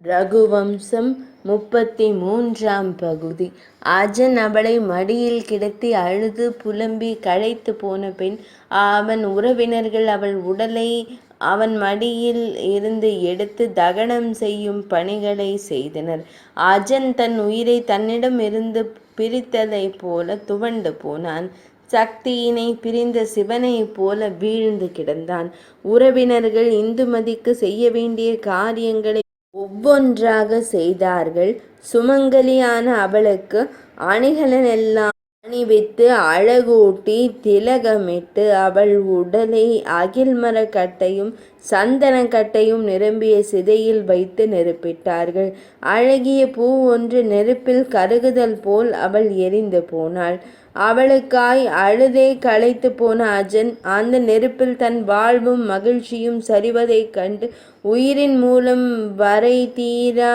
ரகுவம்சம் 33ஆம் பகுதி. அஜன் அவளை மடியில் கிடத்தி அழுது புலம்பி களைத்து போன பின் அவன் உறவினர்கள் அவள் உடலை அவன் மடியில் இருந்து எடுத்து தகனம் செய்யும் பணிகளை செய்தனர். அஜன் தன் உயிரை தன்னிடம் இருந்து பிரித்ததைப் போல துவண்டு போனான். சக்தியினை பிரிந்த சிவனைப் போல வீழ்ந்து கிடந்தான். உறவினர்கள் இந்துமதிக்கு செய்ய வேண்டிய காரியங்களை ஒவ்வொன்றாக செய்தார்கள். சுமங்கலியான அவளுக்கு அணிகலனெல்லாம் அணிவித்து அழகூட்டி திலகமிட்டு அவள் உடலை அகில்மரக் கட்டையும் சந்தனக்கட்டையும் நிரம்பிய சிதையில் வைத்து நெருப்பிட்டார்கள். அழகிய பூ ஒன்று நெருப்பில் கருகுதல் போல் அவள் எரிந்து போனாள். அவளுக்காய் அழுதே களைத்து போன அஜன் அந்த நெருப்பில் தன் வாழ்வும் மகிழ்ச்சியும் சரிவதைக் கண்டு உயிரின் மூலம் வரை தீரா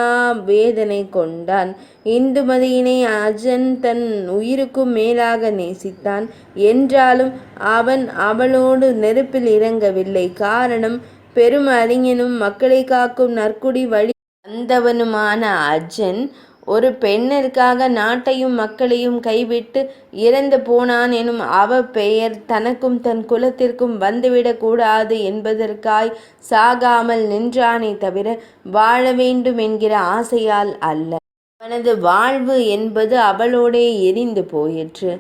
வேதனை கொண்டான். இந்துமதியினை அஜன் தன் உயிருக்கும் மேலாக நேசித்தான். என்றாலும் அவன் அவளோடு நெருப்பில் இறங்கவில்லை. காரணம், பெரும் அறிஞனும் மக்களை காக்கும் நற்குடி வழி வந்தவனுமான அஜன் ஒரு பெண்ணிற்காக நாட்டையும் மக்களையும் கைவிட்டு இறந்து போனான் எனும் அவ பெயர் தனக்கும் தன் குலத்திற்கும் வந்துவிடக் கூடாது என்பதற்காய் சாகாமல் நின்றானே தவிர வாழ வேண்டும் என்கிற ஆசையால் அல்ல. அவனது வாழ்வு என்பது அவளோடே எரிந்து போயிற்று.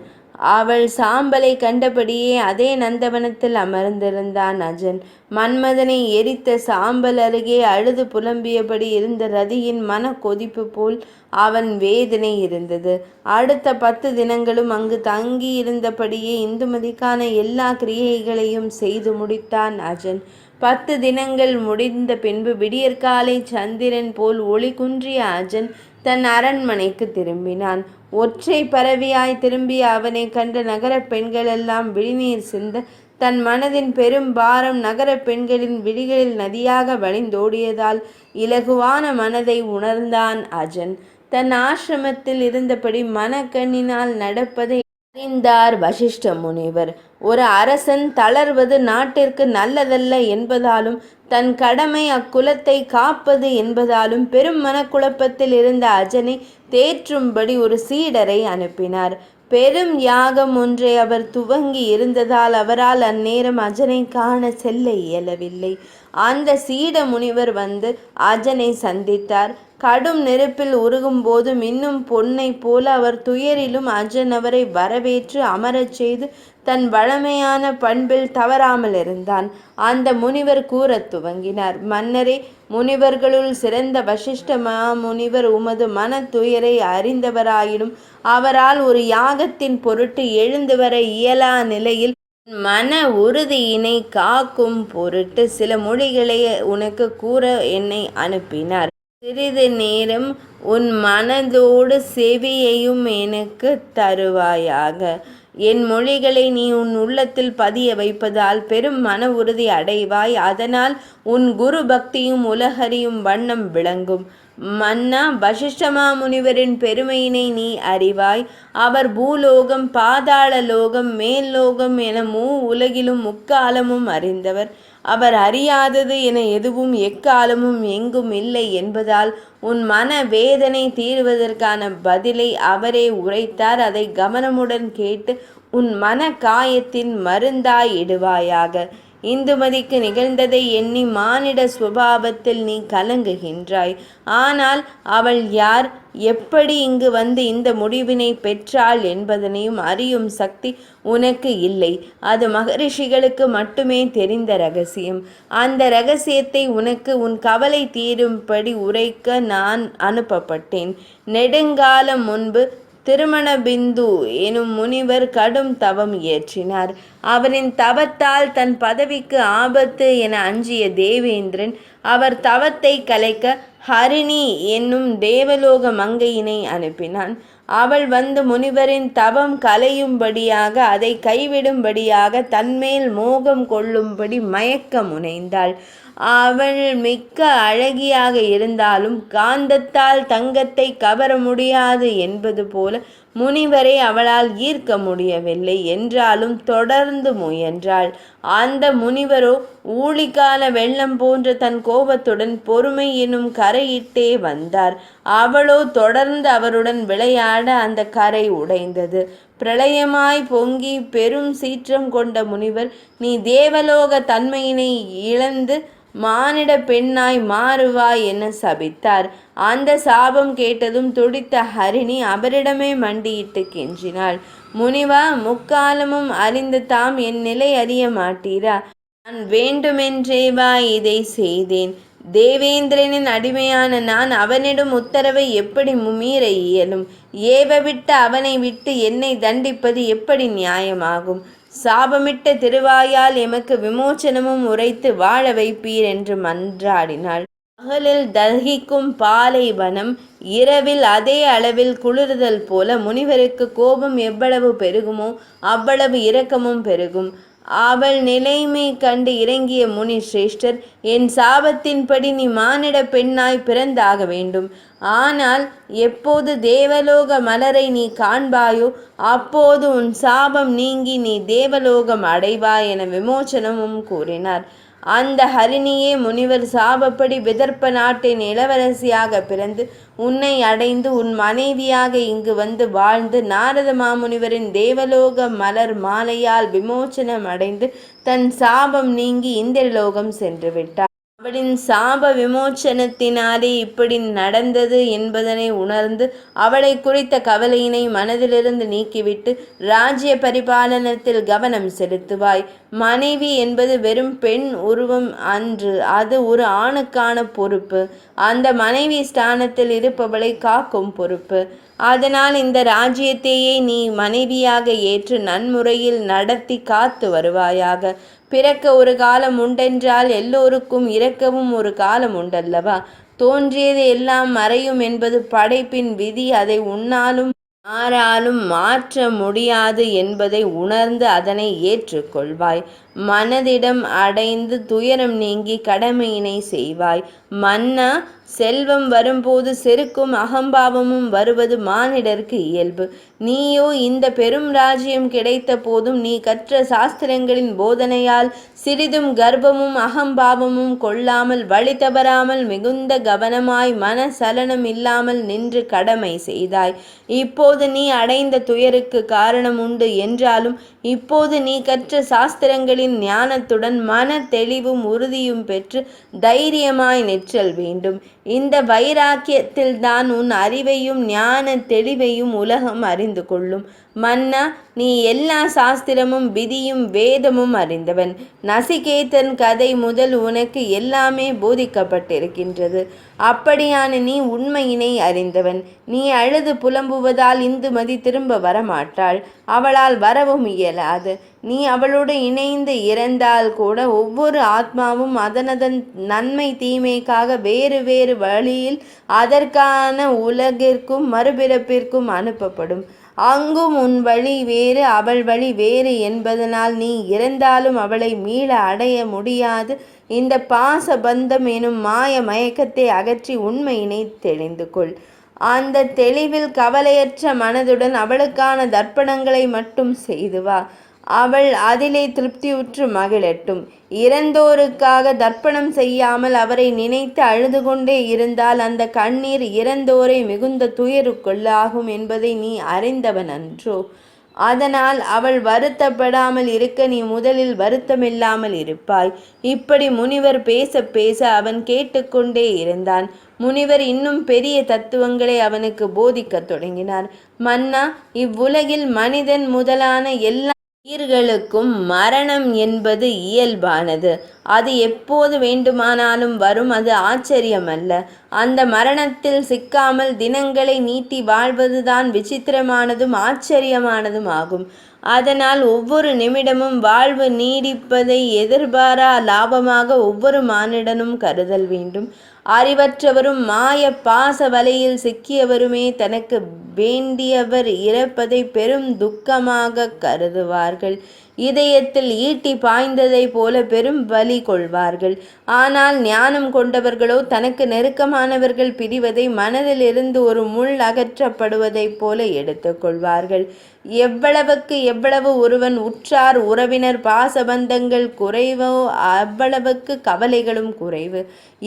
அவள் சாம்பலை கண்டபடியே அதே நந்தவனத்தில் அமர்ந்திருந்தான் அஜன். மன்மதனை எரித்த சாம்பல் அருகே அழுது புலம்பியபடி இருந்த ரதியின் மன கொதிப்பு போல் அவன் வேதனை இருந்தது. அடுத்த 10 தினங்களும் அங்கு தங்கி இருந்தபடியே இந்துமதிக்கான எல்லா கிரியைகளையும் செய்து முடித்தான் அஜன். 10 தினங்கள் முடிந்த பின்பு விடியற்காலை சந்திரன் போல் ஒளி குன்றிய அஜன் தன் அரண்மனைக்கு திரும்பினான். ஒற்றை பறவையாய் திரும்பிய அவனை கண்ட நகரப் பெண்களெல்லாம் விழிநீர் சிந்த தன் மனதின் பெரும் பாரம் நகரப் பெண்களின் விழிகளில் நதியாக வழிந்தோடியதால் இலகுவான மனதை உணர்ந்தான் அஜன். தன் ஆசிரமத்தில் இருந்தபடி மனக்கண்ணினால் நடப்பதை அறிந்தார் வசிஷ்ட முனிவர். ஒரு அரசன் தளர்வது நாட்டிற்கு நல்லதல்ல என்பதாலும் தன் கடமை அக்குலத்தை காப்பது என்பதாலும் பெரும் மனக்குழப்பத்தில் இருந்த அஜனை தேற்றும்படி ஒரு சீடரை அனுப்பினார். பெரும் யாகம் ஒன்றை அவர் துவங்கி இருந்ததால் அவரால் அந்நேரம் அஜனை காண செல்ல இயலவில்லை. அந்த சீட முனிவர் வந்து அஜனை சந்தித்தார். கடும் நெருப்பில் உருகும் போது மின்னும் பொன்னை போல அவர் துயரிலும் அஜன் அவரை வரவேற்று அமரச் செய்து தன் வழமையான பண்பில் தவறாமல் இருந்தான். அந்த முனிவர் கூறத் துவங்கினார். மன்னரே, முனிவர்களுள் சிறந்த வசிஷ்ட மாமுனிவர் உமது மன துயரை அறிந்தவராயினும் அவரால் ஒரு யாகத்தின் பொருட்டு எழுந்து வர இயலா நிலையில் மன உறுதியினை காக்கும் பொருட்டு சில மொழிகளை உனக்கு கூற என்னை அனுப்பினார். சிறிது நேரம் உன் மனதோடு செவியையும் எனக்கு தருவாயாக. என் மொழிகளை நீ உன் உள்ளத்தில் பதிய வைப்பதால் பெரும் மன உறுதி அடைவாய். அதனால் உன் குரு பக்தியும் உலகறியும் வண்ணம் விளங்கும். மன்னா, வசிஷ்டமா முனிவரின் பெருமையினை நீ அறிவாய். அவர் பூலோகம், பாதாள லோகம், மேல் லோகம் என உலகிலும் முக்காலமும் அறிந்தவர். அவர் அறியாதது என எதுவும் எக்காலமும் எங்கும் இல்லை என்பதால் உன் மன வேதனை தீர்வதற்கான பதிலை அவரே உரைத்தார். அதை கவனமுடன் கேட்டு உன் மன காயத்தின் மருந்தாய் இடுவாயாக. இந்துமதிக்கு நிகழ்ந்ததை எண்ணி மானிட சுபாவத்தில் நீ கலங்குகின்றாய். ஆனால் அவள் யார், எப்படி இங்கு வந்து இந்த முடிவினை பெற்றாள் என்பதனையும் அறியும் சக்தி உனக்கு இல்லை. அது மகரிஷிகளுக்கு மட்டுமே தெரிந்த இரகசியம். அந்த இரகசியத்தை உனக்கு உன் கவலை தீரும்படி உரைக்க நான் அனுப்பப்பட்டேன். நெடுங்காலம் முன்பு திருமணபிந்து எனும் முனிவர் கடும் தவம் இயற்றினார். அவரின் தவத்தால் தன் பதவிக்கு ஆபத்து என அஞ்சிய தேவேந்திரன் அவர் தவத்தை கலைக்க ஹரிணி என்னும் தேவலோக மங்கையினை அனுப்பினான். அவள் வந்து முனிவரின் தவம் கலையும்படியாக அதை கைவிடும்படியாக தன்மேல் மோகம் கொள்ளும்படி மயக்க முனைந்தாள். அவள் மிக்க அழகியாக இருந்தாலும் காந்தத்தால் தங்கத்தை கவர முடியாது என்பது போல முனிவரை அவளால் ஈர்க்க முடியவில்லை. என்றாலும் தொடர்ந்து முயன்றாள். அந்த முனிவரோ ஊழிக்கால வெள்ளம் போன்ற தன் கோபத்துடன் பொறுமை எனும் கரையிட்டே வந்தார். அவளோ தொடர்ந்து அவருடன் விளையாட அந்த கரை உடைந்தது. பிரளயமாய் பொங்கி பெரும் சீற்றம் கொண்ட முனிவர், நீ தேவலோக தன்மையினை இழந்து மானிட பெண்ணாய் மாறுவாய் என சபித்தார். அந்த சாபம் கேட்டதும் துடித்த ஹரிணி அவரிடமே மண்டியிட்டு கெஞ்சினாள். முனிவா, முக்காலமும் அறிந்து தாம் என் நிலை அறிய மாட்டீரா? நான் வேண்டுமென்றேவா இதை செய்தேன்? தேவேந்திரனின் அடிமையான நான் அவனிடம் உத்தரவை எப்படி மீற இயலும்? ஏவவிட்ட அவனை விட்டு என்னை தண்டிப்பது எப்படி நியாயமாகும்? சாபமிட்ட திருவாயால் எமக்கு விமோச்சனமும் உரைத்து வாழ வைப்பீர் என்று மன்றாடினாள். பகலில் தகிக்கும் பாலைவனம் இரவில் அதே அளவில் குளிர்தல் போல முனிவருக்கு கோபம் எவ்வளவு பெருகுமோ அவ்வளவு இரக்கமும் பெருகும். அவள் நிலைமை கண்டு இறங்கிய முனி சிரேஷ்டர், என் சாபத்தின்படி நீ மானிட பெண்ணாய் பிறந்தாக வேண்டும். ஆனால் எப்போது தேவலோக மலரை நீ காண்பாயோ அப்போது உன் சாபம் நீங்கி நீ தேவலோகம் அடைவாய் என விமோச்சனமும் கூறினார். அந்த ஹரிணியே முனிவர் சாபப்படி விதர்ப்ப நாட்டின் இளவரசியாக பிறந்து உன்னை அடைந்து உன் மனைவியாக இங்கு வந்து வாழ்ந்து நாரத மாமுனிவரின் தேவலோக மலர் மாலையால் விமோச்சனம் அடைந்து தன் சாபம் நீங்கி இந்திரலோகம் சென்று விட்டார். அவளின் சாப விமோச்சனத்தினாலே இப்படி நடந்தது என்பதனை உணர்ந்து அவளை குறித்த கவலையினை மனதிலிருந்து நீக்கிவிட்டு ராஜ்ய பரிபாலனத்தில் கவனம் செலுத்துவாய். மனைவி என்பது வெறும் பெண் உருவம் அன்று, அது ஒரு ஆணுக்கான பொறுப்பு. அந்த மனைவி ஸ்தானத்தில் இருப்பவளை காக்கும் பொறுப்பு. அதனால் இந்த ராஜ்யத்தையே நீ மனைவியாக ஏற்று நன்முறையில் நடத்தி காத்து வருவாயாக. பிறக்க ஒரு காலம் உண்டென்றால் எல்லோருக்கும் இறக்கவும் ஒரு காலம் உண்டல்லவா? தோன்றியது எல்லாம் மறையும் என்பது படைப்பின் விதி. அதை உன்னாலும் யாராலும் மாற்ற முடியாது என்பதை உணர்ந்து அதனை ஏற்றுக்கொள்வாய். மனதிடம் அடைந்து துயரம் நீங்கி கடமையினை செய்வாய். மன்னா, செல்வம் வரும்போது செருக்கும் அகம்பாவமும் வருவது மானிடருக்கு இயல்பு. நீயோ இந்த பெரும் ராஜ்யம் கிடைத்த போதும் நீ கற்ற சாஸ்திரங்களின் போதனையால் சிறிதும் கர்வமும் அகம்பாவமும் கொள்ளாமல் வழி தவறாமல் மிகுந்த கவனமாய் மன சலனம் இல்லாமல் நின்று கடமை செய்தாய். இப்போது நீ அடைந்த துயருக்கு காரணம் உண்டு என்றாலும் இப்போது நீ கற்ற சாஸ்திரங்களின் ஞானத்துடன் மன தெளிவும் உறுதியும் பெற்று தைரியமாய் நிற்றல் வேண்டும். இந்த வைராக்கியத்தில்தான் உன் அறிவையும் ஞான தெளிவையும் உலகம் அறிந்து கொள்ளும். மன்னா, நீ எல்லா சாஸ்திரமும் விதியும் வேதமும் அறிந்தவன். நசிகேதன் கதை முதல் உனக்கு எல்லாமே போதிக்கப்பட்டிருக்கின்றது. அப்படியான நீ உண்மையினை அறிந்தவன். நீ அழுது புலம்புவதால் இந்துமதி திரும்ப வரமாட்டாள். அவளால் வரவும் இயலாது. நீ அவளோடு இணைந்து இறந்தால் கூட ஒவ்வொரு ஆத்மாவும் அதனதன் நன்மை தீமைக்காக வேறு வேறு வழியில் அதற்கான உலகிற்கும் மறுபிறப்பிற்கும் அனுப்பப்படும். அங்கும் உன் வழி வேறு அவள் வழி வேறு என்பதனால் நீ இறந்தாலும் அவளை மீள அடைய முடியாது. இந்த பாச பந்தம் எனும் மாய மயக்கத்தை அகற்றி உண்மையினை தெரிந்து கொள். அந்த தெளிவில் கவலையற்ற மனதுடன் அவளுக்கான தர்ப்பணங்களை மட்டும் செய்து வா. அவள் அதிலே திருப்தியுற்று மகிழட்டும். இறந்தோருக்காக தர்ப்பணம் செய்யாமல் அவரை நினைத்து அழுது கொண்டே இருந்தால் அந்த கண்ணீர் இறந்தோரை மிகுந்த துயருக்குள்ளாகும் என்பதை நீ அறிந்தவன் அன்றோ? அதனால் அவள் வருத்தப்படாமல் இருக்க நீ முதலில் வருத்தமில்லாமல் இருப்பாய். இப்படி முனிவர் பேச பேச அவன் கேட்டுக்கொண்டே இருந்தான். முனிவர் இன்னும் பெரிய தத்துவங்களை அவனுக்கு போதிக்கத் தொடங்கினார். மன்னா, இவ்வுலகில் மனிதன் முதலான எல்லா உயிர்களுக்கும் மரணம் என்பது இயல்பானது. அது எப்போது வேண்டுமானாலும் வரும். அது ஆச்சரியமல்ல. அந்த மரணத்தில் சிக்காமல் தினங்களை நீட்டி வாழ்வதுதான் விசித்திரமானதும் ஆச்சரியமானதும் ஆகும். அதனால் ஒவ்வொரு நிமிடமும் வாழ்வு நீடிப்பதை எதிர்பாரா லாபமாக ஒவ்வொரு மானிடனும் கருதல் வேண்டும். அறிவற்றவரும் மாய பாச வலையில் சிக்கியவருமே தனக்கு வேண்டியவர் இறப்பதை பெரும் துக்கமாக கருதுவார்கள். இதயத்தில் ஈட்டி பாய்ந்ததைப் போல பெரும் வலி கொள்வார்கள். ஆனால் ஞானம் கொண்டவர்களோ தனக்கு நெருக்கமானவர்கள் பிரிவதை மனதிலிருந்து ஒரு முள் அகற்றப்படுவதைப் போல எடுத்து கொள்வார்கள். எவ்வளவுக்கு எவ்வளவு ஒருவன் உற்றார் உறவினர் பாசபந்தங்கள் குறைவோ அவ்வளவுக்கு கவலைகளும் குறைவு.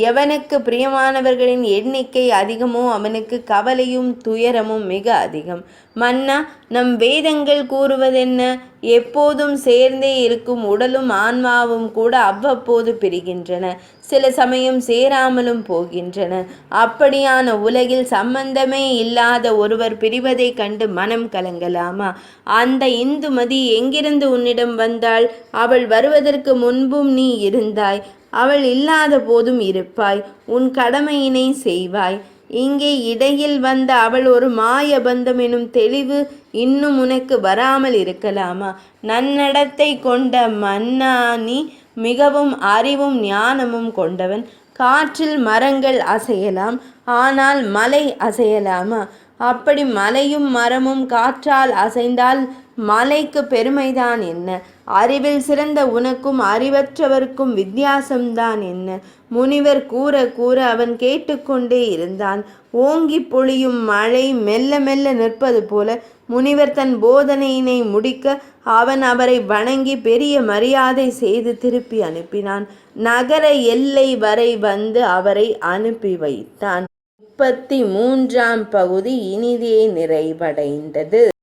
எவனுக்கு பிரியமானவர்களின் எண்ணிக்கை அதிகமோ அவனுக்கு கவலையும் துயரமும் மிக அதிகம். மன்னா, நம் வேதங்கள் கூறுவதென்ன? எப்போதும் சேர்ந்தே இருக்கும் உடலும் ஆன்மாவும் கூட அவ்வப்போது பிரிகின்றன, சில சமயம் சேராமலும் போகின்றன. அப்படியான உலகில் சம்பந்தமே இல்லாத ஒருவர் பிரிவதைக் கண்டு மனம் கலங்கலாமா? அந்த இந்துமதி எங்கிருந்து உன்னிடம் வந்தாள்? அவள் வருவதற்கு முன்பும் நீ இருந்தாய், அவள் இல்லாத போதும் இருப்பாய். உன் கடமையினை செய்வாய். இங்கே இடையில் வந்த அவள் ஒரு மாயபந்தம் எனும் தெளிவு இன்னும் உனக்கு வராமல் இருக்கலாமா? நன்னடத்தை கொண்ட மன்னா, நீ மிகவும் அறிவும் ஞானமும் கொண்டவன். காற்றில் மரங்கள் அசையலாம், ஆனால் மலை அசையலாமா? அப்படி மலையும் மரமும் காற்றால் அசைந்தால் மலைக்கு பெருமைதான் என்ன? அறிவில் சிறந்த உனக்கும் அறிவற்றவருக்கும் வித்தியாசம்தான் என்ன? முனிவர் கூற கூற அவன் கேட்டுக்கொண்டே இருந்தான். ஓங்கி பொழியும் மழை மெல்ல மெல்ல நிற்பது போல முனிவர் தன் போதனையினை முடிக்க அவன் அவரை வணங்கி பெரிய மரியாதை செய்து திருப்பி அனுப்பினான். நகர எல்லை வரை வந்து அவரை அனுப்பி வைத்தான். 33ஆம் பகுதி இனிதே நிறைவடைந்தது.